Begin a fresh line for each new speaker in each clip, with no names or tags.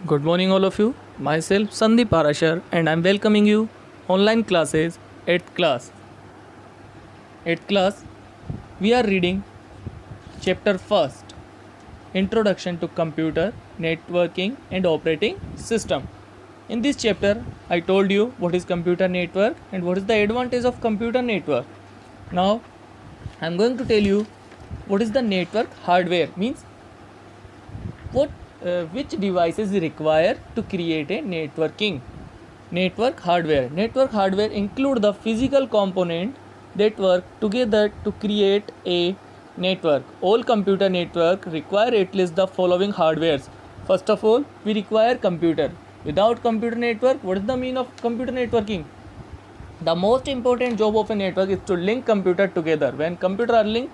Good morning, all of you. Myself Sandeep Parashar, and I'm welcoming you online classes 8th class. 8th class, we are reading chapter first, Introduction to Computer, Networking and Operating System. In this chapter, I told you what is computer network and what is the advantage of computer network. Now, I'm going to tell you what is the network hardware, means what which devices require to create a network hardware include the physical component that work together to create a network. All computer network require at least the following hardwares. First of all, we require computer. Without computer network, what is the mean of computer networking? The most important job of a network is to link computer together. When computer are linked,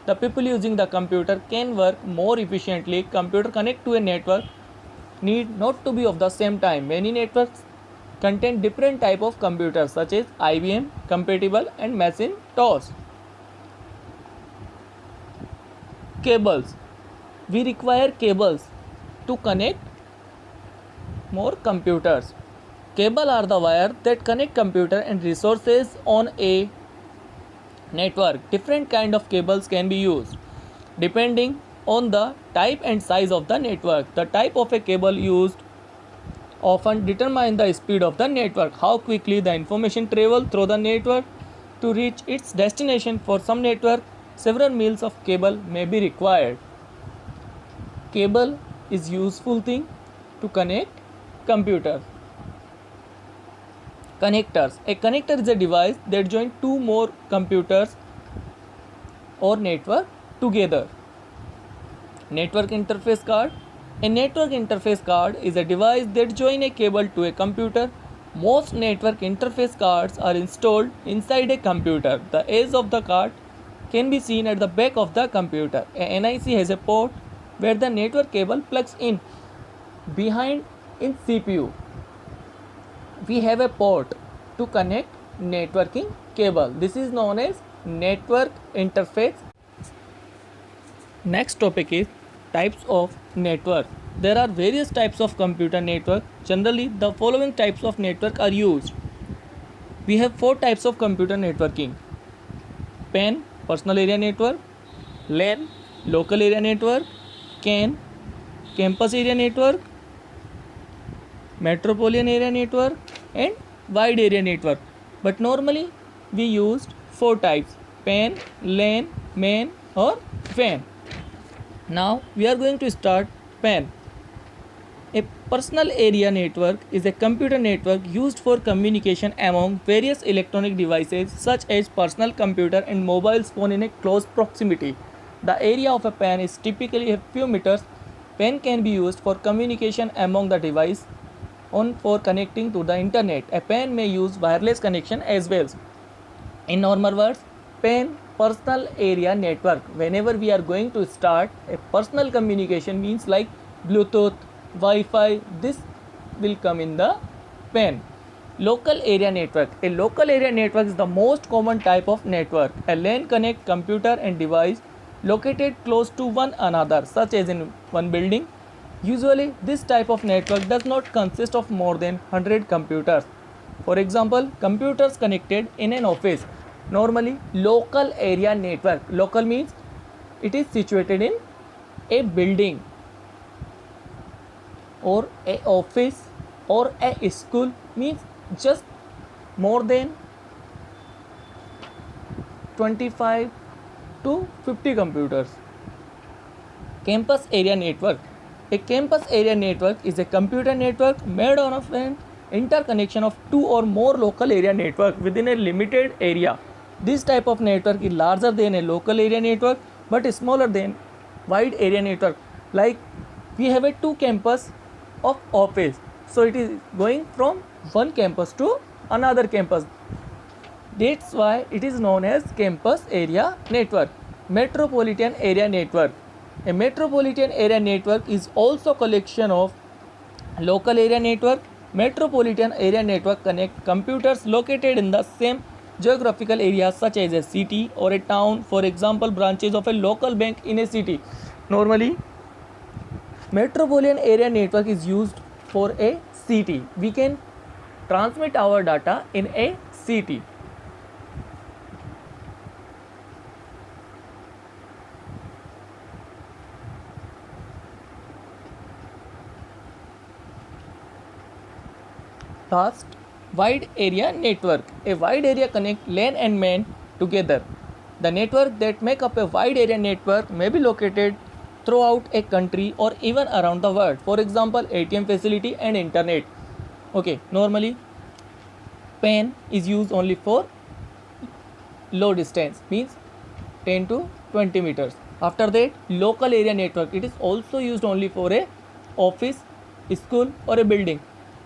the people using the computer can work more efficiently. Computer connect to a network need not to be of the same time. Many networks contain different type of computers such as IBM, compatible and Macintosh. Cables. We require cables to connect more computers. Cable are the wire that connect computer and resources on a network. Different kind of cables can be used depending on the type and size of the network. The type of a cable used often determine the speed of the network, how quickly the information travel through the network to reach its destination. For some network, several miles of cable may be required. Cable is useful thing to connect computers. Connectors. A connector is a device that joins two more computers or network together. Network interface card. A network interface card is a device that joins a cable to a computer. Most network interface cards are installed inside a computer. The edge of the card can be seen at the back of the computer. A NIC has a port where the network cable plugs in. Behind in CPU, we have a port to connect networking cable. This is known as network interface. Next topic is types of network. There are various types of computer network. Generally, the following types of network are used. We have four types of computer networking: PAN, personal area network; LAN, local area network; CAN, campus area network; metropolitan area network, and wide area network. But normally we used four types: PAN, LAN, MAN or FAN. Now we are going to start PAN. A personal area network is a computer network used for communication among various electronic devices such as personal computer and mobile phone in a close proximity. The area of a PAN is typically a few meters. PAN can be used for communication among the device on for connecting to the internet. A PAN may use wireless connection as well. In normal words, PAN, personal area network. Whenever we are going to start a personal communication, means like Bluetooth, Wi-Fi, this will come in the PAN. Local area network. A local area network is the most common type of network. A LAN connect computer and device located close to one another, such as in one building. Usually, this type of network does not consist of more than 100 computers. For example, computers connected in an office. Normally, local area network. Local means it is situated in a building or a office or a school, means just more than 25 to 50 computers. Campus area network. A campus area network is a computer network made on of an interconnection of two or more local area network within a limited area. This type of network is larger than a local area network but smaller than wide area network. Like we have a two campus of office, so it is going from one campus to another campus. That's why it is known as campus area network. Metropolitan area network. A metropolitan area network is also collection of local area network. Metropolitan area network connect computers located in the same geographical area such as a city or a town. For example, branches of a local bank in a city. Normally, metropolitan area network is used for a CT. We can transmit our data in a CT. Last, wide area network. A wide area connects LAN and MAN together. The network that make up a wide area network may be located throughout a country or even around the world. For example, ATM facility and internet. Okay, normally PAN is used only for low distance, means 10 to 20 meters. After that, local area network, it is also used only for a office, school or a building.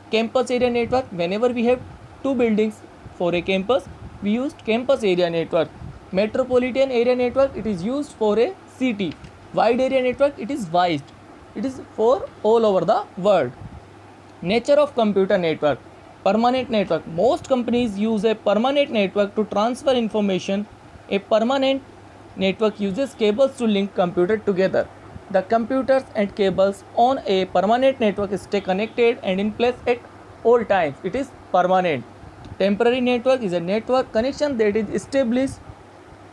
Campus area network, whenever we have two buildings for a campus, we use campus area network. Metropolitan area network, it is used for a city. Wide area network, it is wide, it is for all over the world. Nature of computer network. Permanent network. Most companies use a permanent network to transfer information. A permanent network uses cables to link computers together. The computers and cables on a permanent network stay connected and in place at all times. It is permanent. Temporary network is a network connection that is established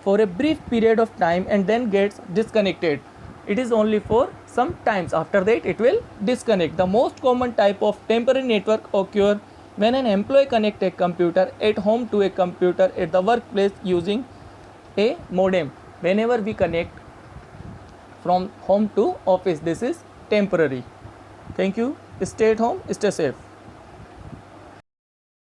for a brief period of time and then gets disconnected. It is only for some times. After that, it will disconnect. The most common type of temporary network occur when an employee connects a computer at home to a computer at the workplace using a modem. Whenever we connect from home to office, this is temporary. Thank you. Stay at home, stay safe.